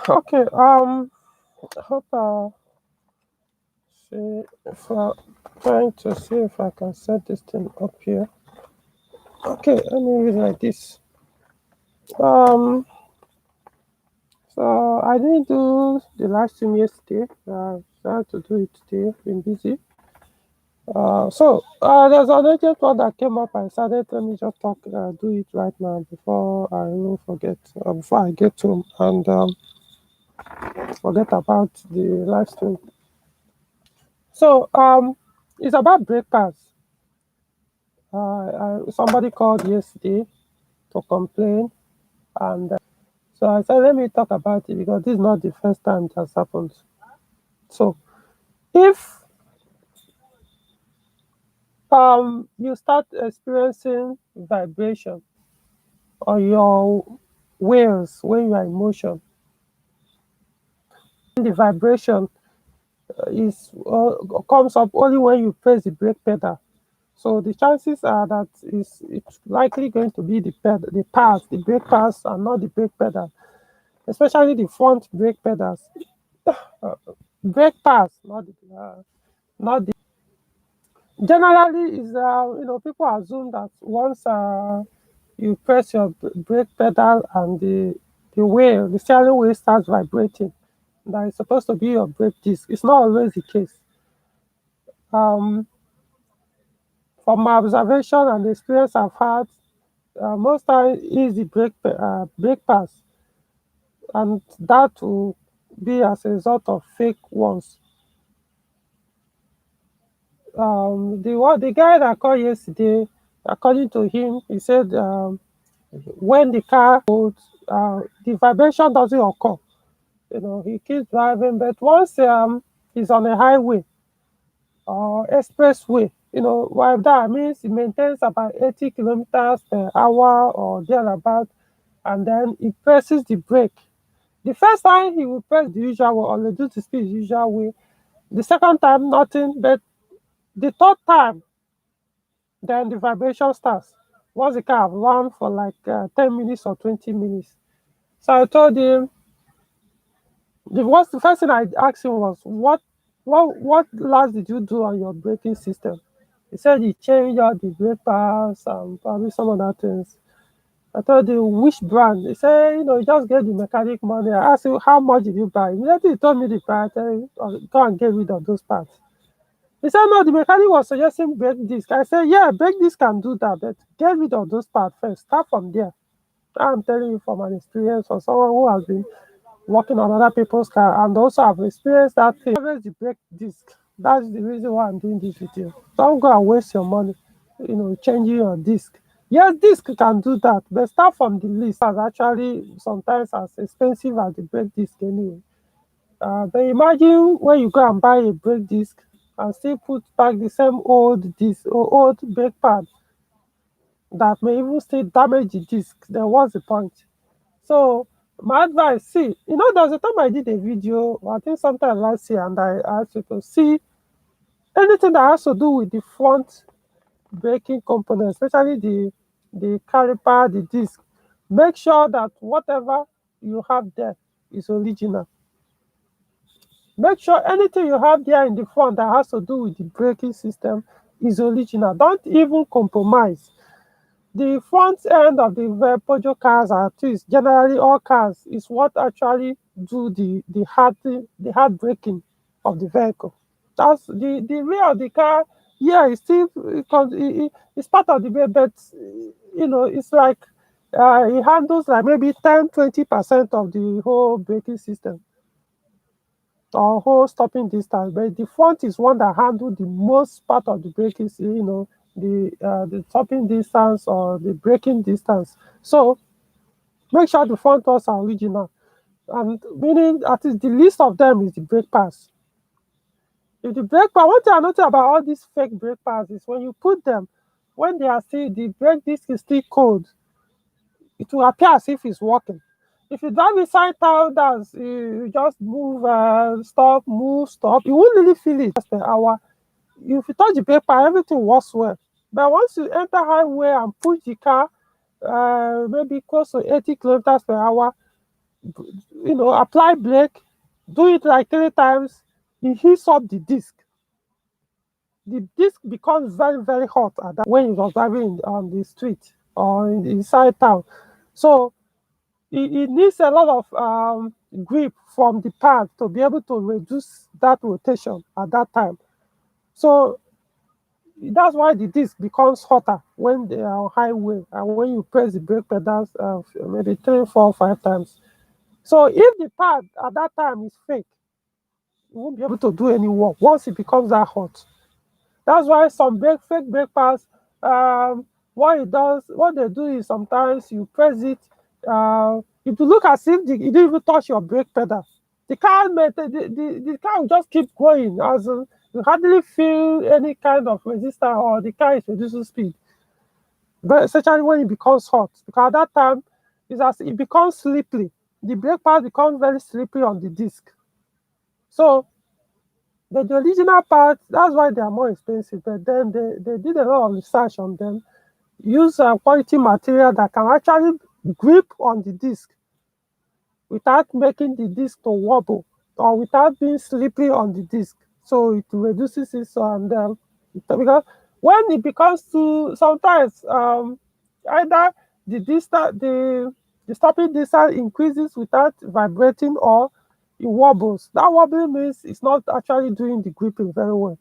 Okay. Hope see if trying to see if I can set this thing up here. Okay, let me read like this. Um, so I didn't do the live stream yesterday. I had to do it today. Been busy. There's an urgent one that came up. I decided let me just do it right now before I even forget. Before I get home and forget about the live stream. So it's about brake pads. Somebody called yesterday to complain, and so I said, let me talk about it because this is not the first time it has happened. So if you start experiencing vibration on your wheels when you are in motion, the vibration is comes up only when you press the brake pedal. So the chances are that it's likely going to be the pads, the brake pads, and not the brake pedal, especially the front brake pedals. Brake pads, not the. Generally, is people assume that once you press your brake pedal and the steering wheel starts vibrating, that is supposed to be your brake disc. It's not always the case. Um, from my observation and the experience I've had, most time is the brake pads, and that will be as a result of fake ones. The guy that called yesterday, according to him, he said when the car holds, the vibration doesn't occur. He keeps driving, but once he's on a highway or expressway, while that means he maintains about 80 kilometers per hour or thereabout, and then he presses the brake. The first time he will press the usual way or reduce the speed the usual way. The second time, nothing, but the third time, then the vibration starts. Once the car have run for like 10 minutes or 20 minutes. So I told him, the first thing I asked him was, what last did you do on your braking system? He said he changed out the brake pads and probably some other things. I told him which brand. He said, just get the mechanic money. I asked him how much did you buy? Immediately he told me the price. I tell him, "Oh, go and get rid of those parts." He said, no, the mechanic was suggesting brake disc. I said, yeah, brake disc can do that, but get rid of those parts first. Start from there. I'm telling you from an experience for someone who has been working on other people's car and also have experienced that thing. Always the brake disc. That's the reason why I'm doing this video. Don't go and waste your money, changing your disc. Yes, disc can do that, but start from the least. That's actually sometimes as expensive as the brake disc anyway. But imagine when you go and buy a brake disc and still put back the same old disc or old brake pad that may even still damage the disc. Then what's the point? So my advice, see, there's a time I did a video, I think sometime last year, and I asked people, see, anything that has to do with the front braking component, especially the caliper, the disc, make sure that whatever you have there is original. Make sure anything you have there in the front that has to do with the braking system is original. Don't even compromise. The front end of the Peugeot cars, at least generally all cars, is what actually do the hard braking of the vehicle. That's the rear of the car. Yeah, it's still it's part of the brake, but it's like it handles like maybe 10-20% of the whole braking system or whole stopping distance. But the front is one that handles the most part of the braking, the stopping distance or the braking distance. So make sure the front ones are original. And meaning at least the least of them is the brake pads. If the brake pad, one thing I noticed about all these fake brake pads is when you put them, when they are still the brake disc is still cold, it will appear as if it's working. If you drive inside town, that's you just move, stop, move, stop. You won't really feel it per hour. If you touch the brake pad, everything works well. But once you enter highway and push the car, maybe close to 80 kilometers per hour, apply brake, do it like 3 times, it heats up the disc. The disc becomes very, very hot at that when you're driving on the street or inside town. So it needs a lot of grip from the pad to be able to reduce that rotation at that time. So that's why the disc becomes hotter when they are on highway and when you press the brake pedals maybe 3, 4, 5 times. So if the pad at that time is fake, you won't be able to do any work once it becomes that hot. That's why some fake brake pads, what they do is sometimes you press it, if you look as if you didn't even touch your brake pedal, the car will just keep going as you hardly feel any kind of resistance or the car is reducing speed. But especially when it becomes hot, because at that time, it becomes slippery. The brake pad becomes very slippery on the disc. So the original parts, that's why they are more expensive. But then they did a lot of research on them, use quality material that can actually grip on the disc without making the disc to wobble or without being slippery on the disc. So it reduces it. Because when it becomes too, sometimes either the stopping distance increases without vibrating or it wobbles. That wobbling means it's not actually doing the gripping very well.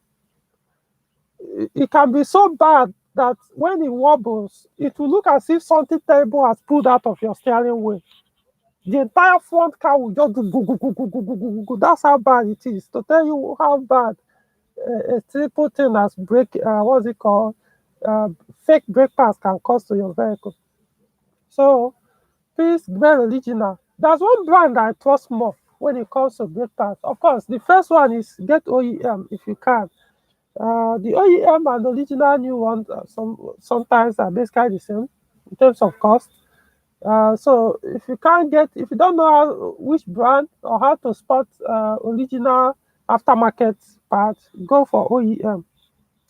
It can be so bad that when it wobbles, it will look as if something terrible has pulled out of your steering wheel. The entire front car will just do go, go, go, go, go, go, go, go. That's how bad it is. To tell you how bad a simple thing as brake, what's it called? Uh, Fake brake pads can cost to your vehicle. So please be original. There's one brand I trust more when it comes to brake pads. Of course, the first one is get OEM if you can. The OEM and the original new ones sometimes are basically the same in terms of cost. So if you don't know which brand or how to spot original aftermarket parts, go for OEM.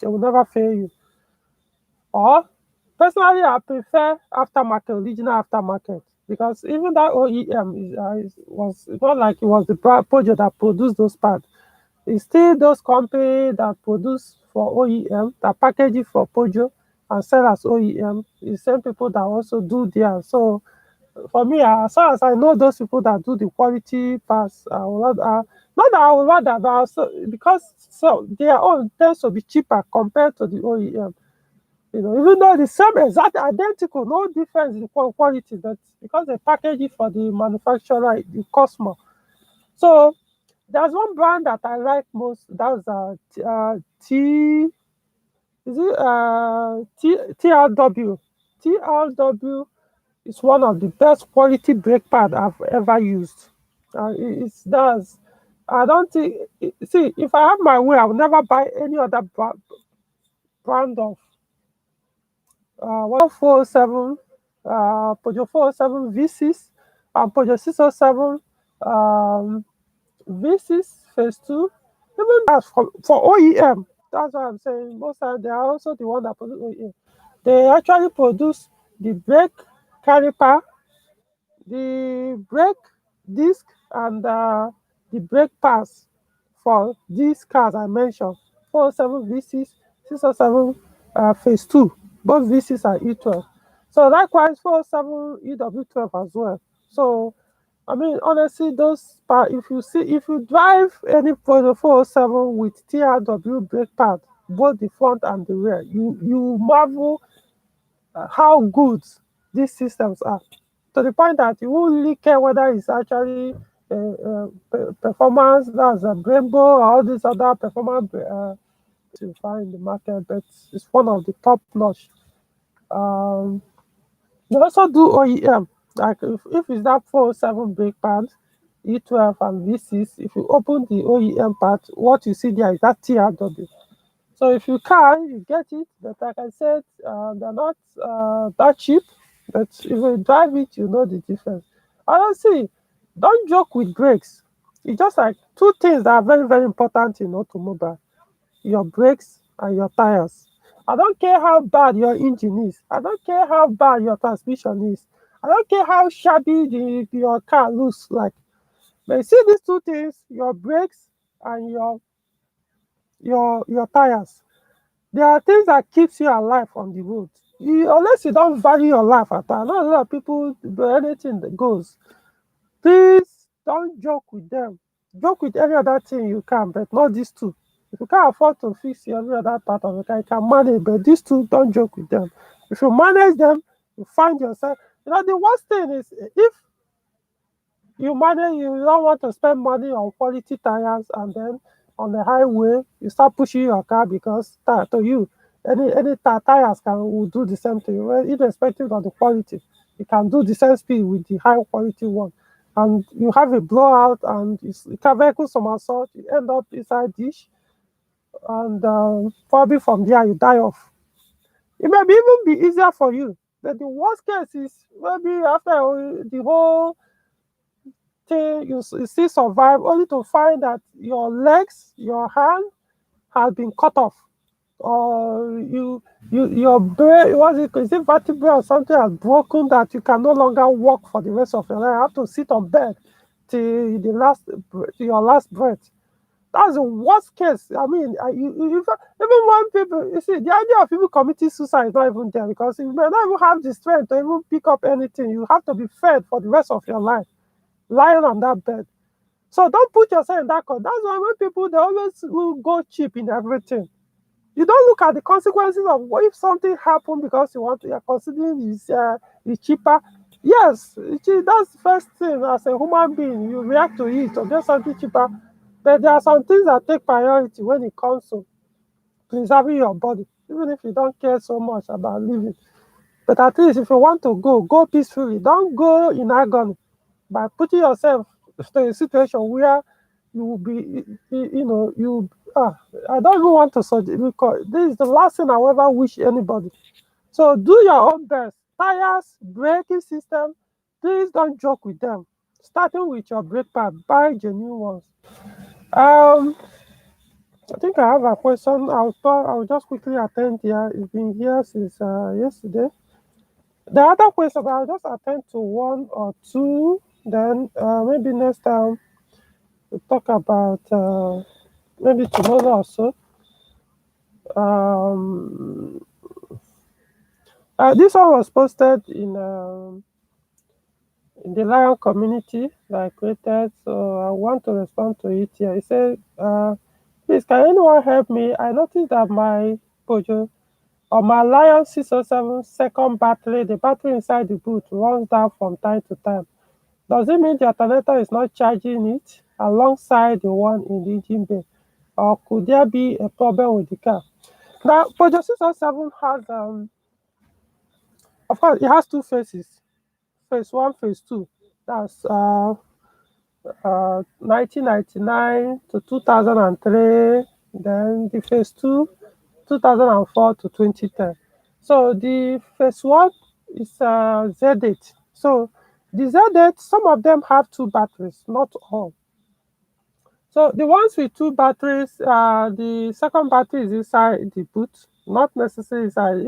They will never fail you. Or personally, I prefer original aftermarket, because even that OEM was it's not like it was the Peugeot that produced those parts. It's still those companies that produce for OEM, that package it for Peugeot and sell as OEM. It's the same people that also do there. So for me, as far as I know, those people that do the quality parts, not that I would rather, but also because their own tends to be cheaper compared to the OEM. Even though the same exact identical, no difference in quality, but because they package it for the manufacturer, it costs more. So there's one brand that I like most. That's T. Is it TRW? TRW is one of the best quality brake pad I've ever used. It's does. I don't think. See, if I have my way, I will never buy any other brand of 407, Peugeot 407 V6, and Peugeot 607 V6 Phase 2. Even that's for OEM. That's what I'm saying. Most times they are also the one that produce OEM. They actually produce the brake caliper, the brake disc, and the brake pads for these cars I mentioned: 407 V6, 607 Phase 2, both V6 and E12. So likewise, 407 EW12 as well. So I mean, honestly, if you drive any Peugeot 407 with TRW brake pad, both the front and the rear, you marvel how good these systems are, to the point that you won't really care whether it's actually performance, that's a Brembo or all these other performance you find in the market, but it's one of the top notch. Um, they also do OEM, like if it's that 407 brake pad, E12 and V6, if you open the OEM part, what you see there is that TRW. So if you can, you get it. But like I said, they're not that cheap. But if you drive it, you know the difference. Honestly, don't joke with brakes. It's just like two things that are very, very important in automobile: your brakes and your tires. I don't care how bad your engine is. I don't care how bad your transmission is. I don't care how shabby your car looks like. But you see these two things, your brakes and your tires. There are things that keeps you alive on the road. Unless you don't value your life at all. Not a lot of people do anything that goes. Please don't joke with them. Joke with any other thing you can, but not these two. If you can't afford to fix every other part of the car, you can manage, but these two, don't joke with them. If you manage them, you find yourself. The worst thing is if you don't want to spend money on quality tires, and then on the highway you start pushing your car because to you any tires can will do the same thing, well, irrespective of the quality. You can do the same speed with the high quality one, and you have a blowout, and you can vehicle somersault, you end up inside dish, and probably from there you die off. It may be even be easier for you, but the worst case is maybe after the whole thing you still survive, only to find that your legs, your hand has been cut off, or your brain, is it vertebra or something has broken, that you can no longer walk for the rest of your life. You have to sit on bed till till your last breath. That's the worst case. I mean, even when people, you see, the idea of people committing suicide is not even there, because you may not even have the strength to even pick up anything. You have to be fed for the rest of your life, lying on that bed. So don't put yourself in that. That's why when people, they always will go cheap in everything. You don't look at the consequences of what if something happened, because you're considering is cheaper. Yes, that's the first thing. As a human being, you react to it or get something cheaper. But there are some things that take priority when it comes to preserving your body, even if you don't care so much about living. But at least if you want to go peacefully. Don't go in agony by putting yourself to a situation where you will be, you. I don't even want to suggest, because this is the last thing I will ever wish anybody. So do your own best. Tires, braking system, please don't joke with them. Starting with your brake pad, buy genuine ones. Um, I think I have a question. I'll just quickly attend here. It's been here since yesterday. The other question, I'll just attend to one or two. Then maybe next time we'll talk about maybe tomorrow or so. Um, this one was posted in the Lion community that I created, so I want to respond to it here. It said, please, can anyone help me? I noticed that my Peugeot or my Lion 607 second battery, the battery inside the boot runs down from time to time. Does it mean the alternator is not charging it alongside the one in the engine bay? Or could there be a problem with the car? Now, Peugeot 607 has, of course, it has two phases. Phase one, phase two. That's 1999 to 2003. Then the phase two, 2004 to 2010. So the phase one is ZENITH. So the ZENITH, some of them have two batteries, not all. So the ones with two batteries, the second battery is inside the boot, not necessarily inside.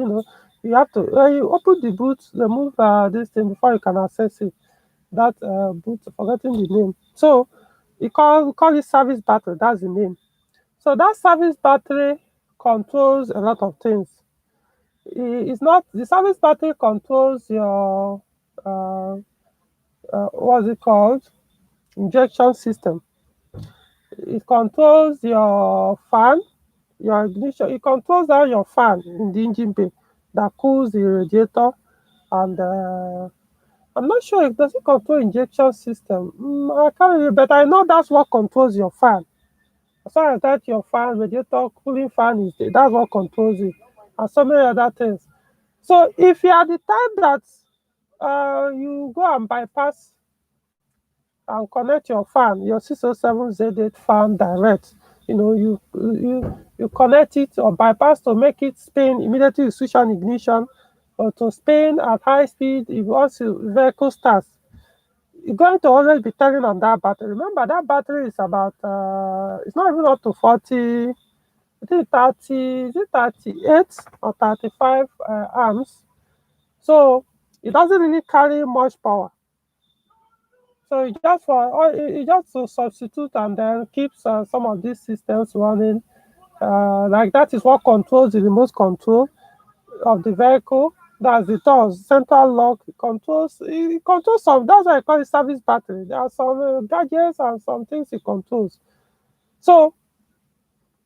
You have to, when you open the boot, remove this thing before you can access it. That boot, forgetting the name. So we call it service battery. That's the name. So that service battery controls a lot of things. It's not the service battery controls your what's it called, injection system. It controls your fan, your ignition. It controls down your fan in the engine bay that cools the radiator, and I'm not sure if does it control injection system. I can't remember, but I know that's what controls your fan. As far as that, your fan, radiator, cooling fan is there, that's what controls it, and so many other things. So if you are the type that you go and bypass and connect your fan, your 607 Z8 fan direct, you connect it or bypass to make it spin immediately. You switch on ignition, or to spin at high speed. If once the vehicle starts, you're going to always be turning on that battery. Remember, that battery is about it's not even up to 40, I think 30, is it 38 or 35 amps. So it doesn't really carry much power. So it just it just to substitute and then keeps some of these systems running. Like that is what controls the remote control of the vehicle. That's the doors, central lock. It controls some. That's why I call it service battery. There are some gadgets and some things it controls. So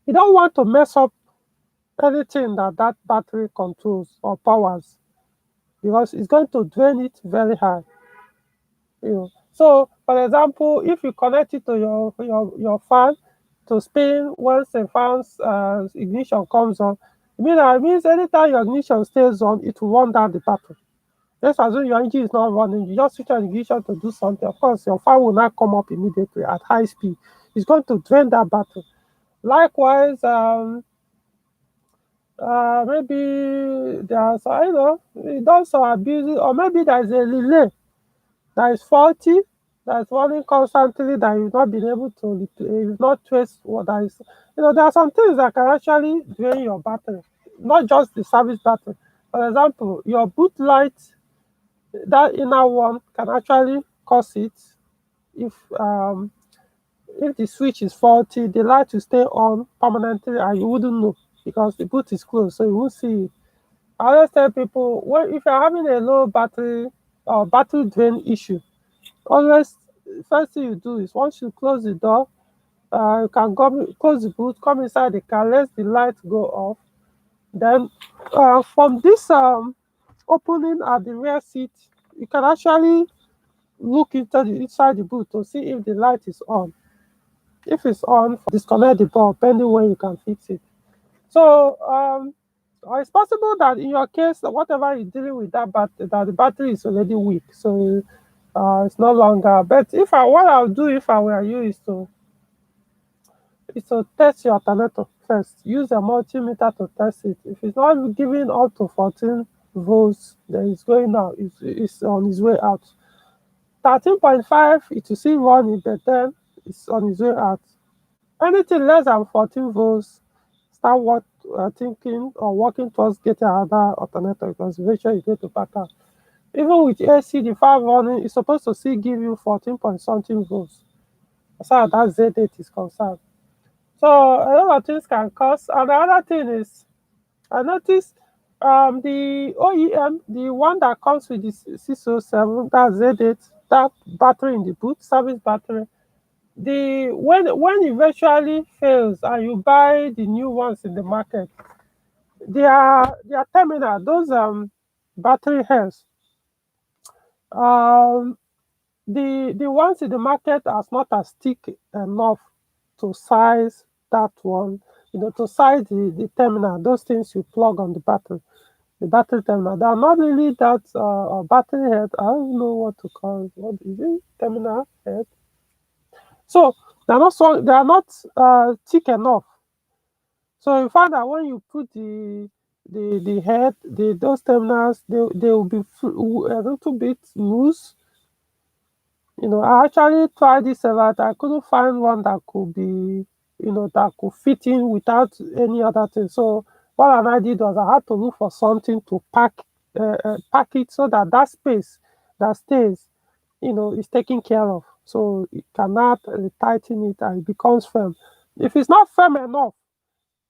you don't want to mess up anything that battery controls or powers, because it's going to drain it very high. So, for example, if you connect it to your fan to spin once the fan's ignition comes on, it means anytime your ignition stays on, it will run down the battery. Let's assume your engine is not running, you just switch on ignition to do something. Of course, your fan will not come up immediately at high speed. It's going to drain that battery. Likewise, maybe there's, it does some abuse, or maybe there's a relay that is faulty, that is running constantly, that you've not been able to replace, you've not traced what that is. There are some things that can actually drain your battery, not just the service battery. For example, your boot light, that inner one, can actually cause it. If the switch is faulty, the light will stay on permanently and you wouldn't know, because the boot is closed, so you won't see it. I always tell people, if you're having a low battery or battery drain issue, always, first thing you do is, once you close the door, you can close the boot, come inside the car, let the light go off. Then from this opening at the rear seat, you can actually look inside the boot to see if the light is on. If it's on, disconnect the bulb, depending when you can fix it. So it's possible that in your case, whatever you're dealing with, that the battery is already weak, so it's no longer. But what I'll do if I were you is to test your alternator first. Use a multimeter to test it. If it's not giving up to 14 volts, then it's going out. It's on its way out. 13.5, it will still running, but then it's on its way out. Anything less than 14 volts, start thinking or working towards getting another alternator, because eventually you get to back out. Even with AC, the 5 running is supposed to still give you 14 point something volts, as far as that ZENITH is concerned. So a lot of things can cause. And the other thing is, I noticed the OEM, the one that comes with the 607, that ZENITH, that battery in the boot, service battery, when eventually fails and you buy the new ones in the market, their terminal, those battery heads, um the ones in the market are not as thick enough to size that one, to size the terminal, those things you plug on the battery terminal. They are not really that battery head. I don't know what to call it. What is it? Terminal head. So they are not thick enough. So you find that when you put the head, those terminals, they will be a little bit loose. I actually tried this several times. I couldn't find one that could be, that could fit in without any other thing. So what I did was I had to look for something to pack it, so that space that stays, is taken care of. So it cannot tighten it and it becomes firm. If it's not firm enough,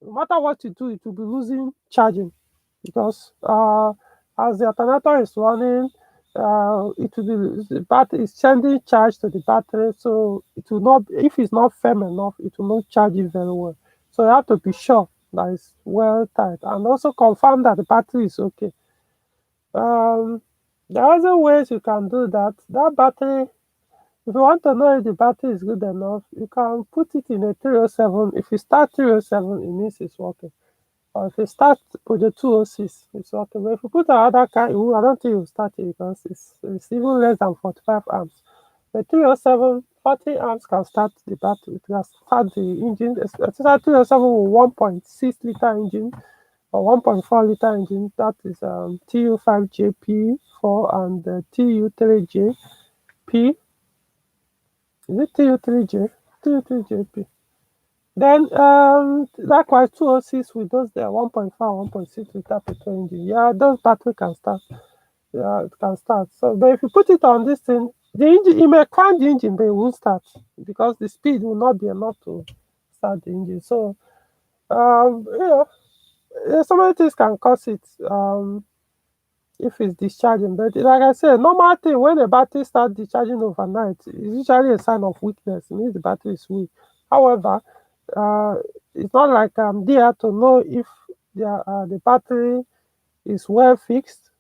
no matter what you do, it will be losing charging, because as the alternator is running, it will be the battery is sending charge to the battery, so it will not. If it's not firm enough, it will not charge it very well. So you have to be sure that it's well tight, and also confirm that the battery is okay. Um, there are other ways you can do that. That battery, if you want to know if the battery is good enough, you can put it in a 307. If you start 307, it means it's working. Or if you start with the 206, it's working. But if you put another kind, I don't think you'll start it, because it's even less than 45 amps. The 307, 40 amps can start the battery. It can start the engine, especially 307 with 1.6 liter engine or 1.4 liter engine. That is TU5JP4 and TU3JP. Is it TU3J? TU3JP. Then likewise 206 with those there 1.5, 1.6 liter petrol engine. Yeah, those battery can start. Yeah, it can start. So, but if you put it on this thing, the engine, it may crank the engine, but it won't start because the speed will not be enough to start the engine. So, you know, so many things can cause it. If it's discharging, but like I said, normal thing when the battery starts discharging overnight is usually a sign of weakness. It means the battery is weak. However, uh, it's not like I'm there to know if the battery is well fixed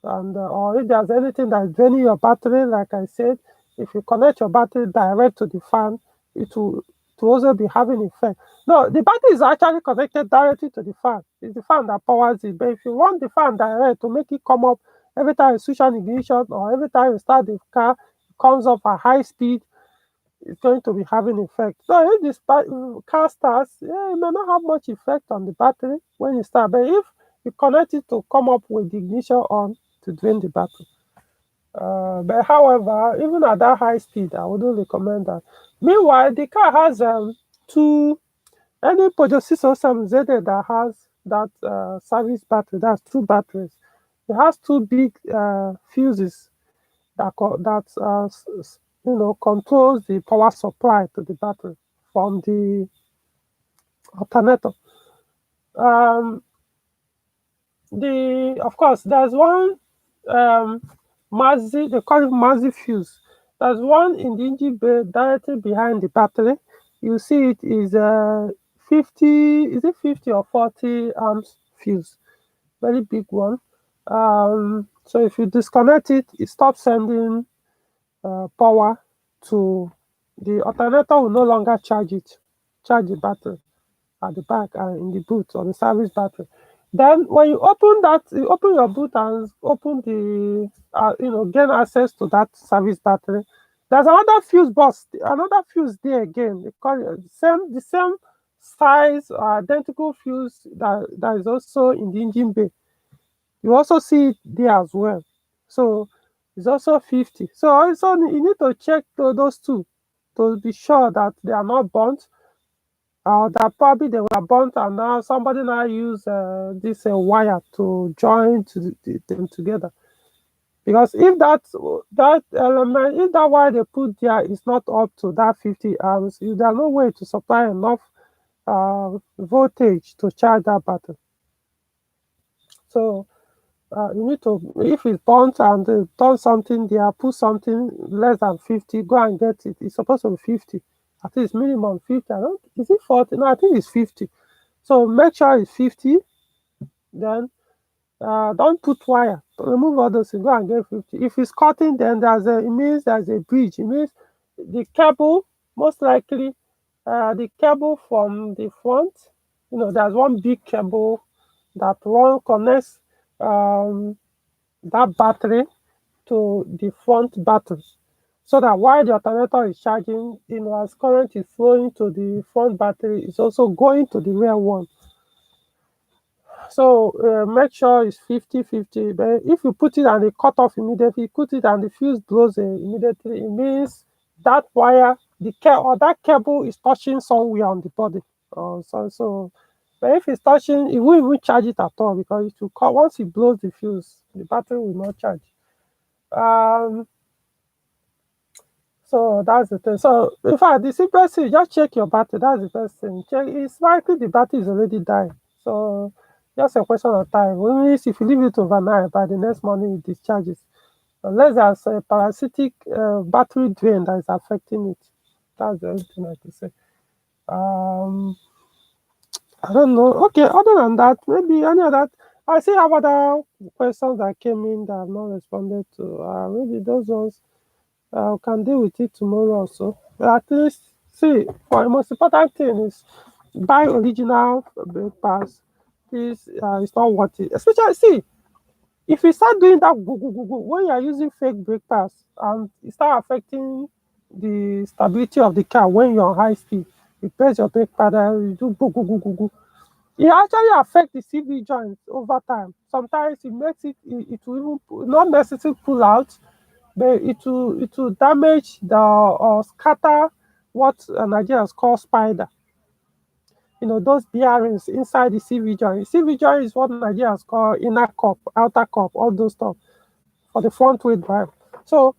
and or if there's anything that's draining your battery. Like I said, if you connect your battery direct to the fan, it will also be having effect. No, the battery is actually connected directly to the fan. It's the fan that powers it. But if you want the fan direct to make it come up every time you switch on ignition or every time you start the car, it comes up at high speed, it's going to be having effect. So if this car starts, yeah, it may not have much effect on the battery when you start. But if you connect it to come up with the ignition on to drain the battery. But however, even at that high speed, I wouldn't recommend that. Meanwhile, the car has two, any Peugeot 607 ZE that has that service battery, that's two batteries. It has two big fuses that controls the power supply to the battery from the alternator. Um, of course, there's one um, Mazzi, they call it Mazzi fuse. There's one in the engine bay directly behind the battery. You see it is 50, is it 50 or 40 amps fuse? Very big one. So if you disconnect it, it stops sending power to the alternator, will no longer charge the battery at the back and in the boot or the service battery. Then when you open that, you open your boot and open the, gain access to that service battery. There's another fuse box, another fuse there again. They call it the same size or identical fuse that is also in the engine bay. You also see it there as well. So it's also 50. So also you need to check those two to be sure that they are not burnt, that probably they were burnt and now somebody now use this wire to join them together. Because if that element, if that wire they put there is not up to that 50 amps, there's no way to supply enough voltage to charge that battery. So you need to, if it's burnt and done something there, put something less than 50, go and get it. It's supposed to be 50. At least minimum 50. I don't, is it 40? No, I think it's 50. So make sure it's 50. Then don't put wire. Remove all those things. Go and get 50. If it's cutting, then it means there's a bridge. It means the cable, most likely, the cable from the front, there's one big cable that one connects um, that battery to the front battery. So that while the alternator is charging, as current is flowing to the front battery, it's also going to the rear one. So make sure it's 50-50. But if you put it and it cut off immediately, put it and the fuse blows immediately, it means that wire, that cable is touching somewhere on the body. But if it's touching, it won't even charge it at all because it will cut. Once it blows the fuse, the battery will not charge. Um, so that's the thing. So in fact, the simplest thing, just check your battery. That's the first thing. Check. It's likely the battery is already dying. So just a question of time. Means if you leave it overnight, by the next morning it discharges. Unless there's a parasitic battery drain that is affecting it. That's the only thing I can say. Um, I don't know. Okay, other than that, maybe any other. I see have other questions that came in that I've not responded to. Maybe those ones can deal with it tomorrow also. But at least, see, for the most important thing is buy original brake pads. This it's not worth it. Especially, see, if you start doing that when you are using fake brake pads and it start affecting the stability of the car when you're on high speed, you press your brake pad and you do go. It actually affects the CV joint over time. Sometimes it makes it will even not necessarily pull out, but it will damage the or scatter what Nigerians call spider. Those bearings inside the CV joint. CV joint is what Nigerians call inner cup, outer cup, all those stuff. for the front wheel drive. So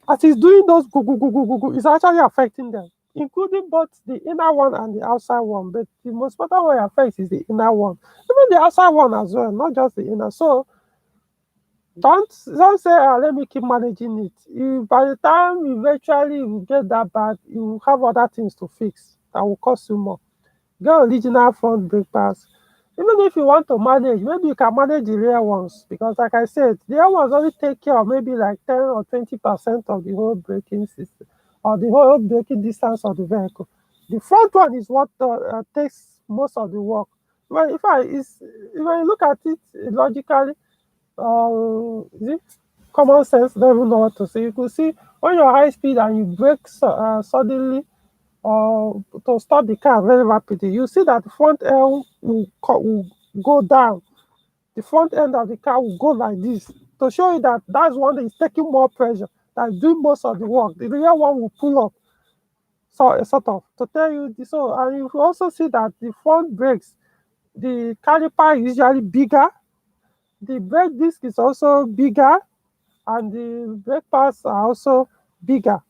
as it's doing those go go go go go go, it's actually affecting them, including both the inner one and the outside one. But the most important one it affects is the inner one, even the outside one as well, not just the inner. So don't say, let me keep managing it. By the time eventually you get that bad, you have other things to fix that will cost you more. Get original front brake pads. Even if you want to manage, maybe you can manage the rear ones, because like I said, the rear ones only take care of maybe like 10 or 20% of the whole braking system or the whole braking distance of the vehicle. The front one is what takes most of the work. Well, when you look at it logically, is it common sense? Don't even know what to say. You could see when you're high speed and you brake suddenly or to stop the car very rapidly, you see that the front end will go down. The front end of the car will go like this to show you that that's one that is taking more pressure, that's doing most of the work. The rear one will pull up, so sort of to tell you this. So, and you also see that the front brakes, the caliper is usually bigger, the brake disc is also bigger, and the brake pads are also bigger.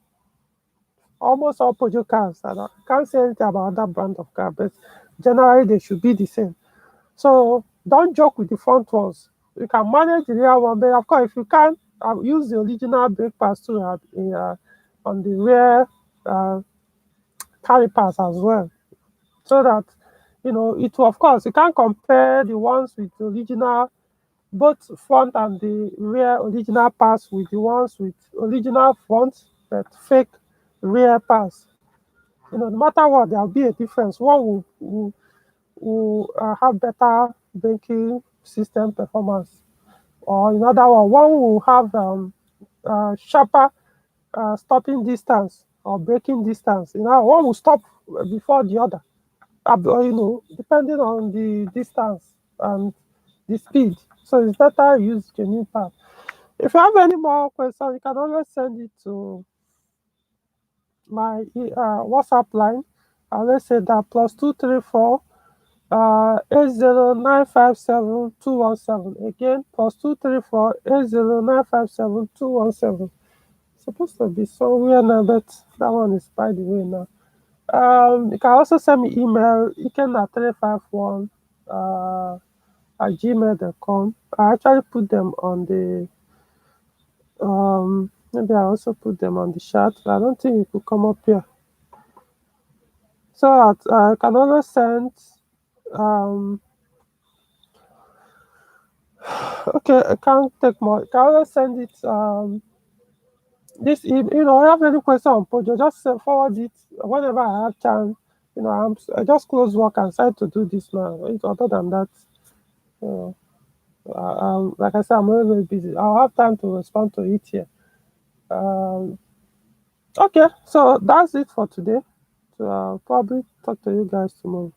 Almost all Peugeot cars. I can't say anything about that brand of car, but generally they should be the same. So don't joke with the front ones. You can manage the rear one, but of course, if you can, use the original brake pads too on the rear uh, calipers as well, so that it will, of course, you can't compare the ones with the original, both front and the rear original pass, with the ones with original front but fake rear pass. No matter what, there'll be a difference. One will have better braking system performance, or in other words, one will have sharper stopping distance or braking distance. One will stop before the other, depending on the distance and the speed. So it's better use genuine path. If you have any more questions, you can always send it to my WhatsApp line. Let's say that +234 80957 217. Again, +234 80957 217. Supposed to be somewhere now, but that one is by the way now. You can also send me email Ikenna351 at gmail.com. I actually put them on the maybe I also put them on the chat, but I don't think it could come up here. So I can always send um okay, I can't take more. I can always send it this I have any question on Pojo, just forward it whenever I have chance. I just close work and decide to do this now. Other than that, you know, like I said, I'm very, very busy. I'll have time to respond to it here. Okay, so that's it for today. So I'll probably talk to you guys tomorrow.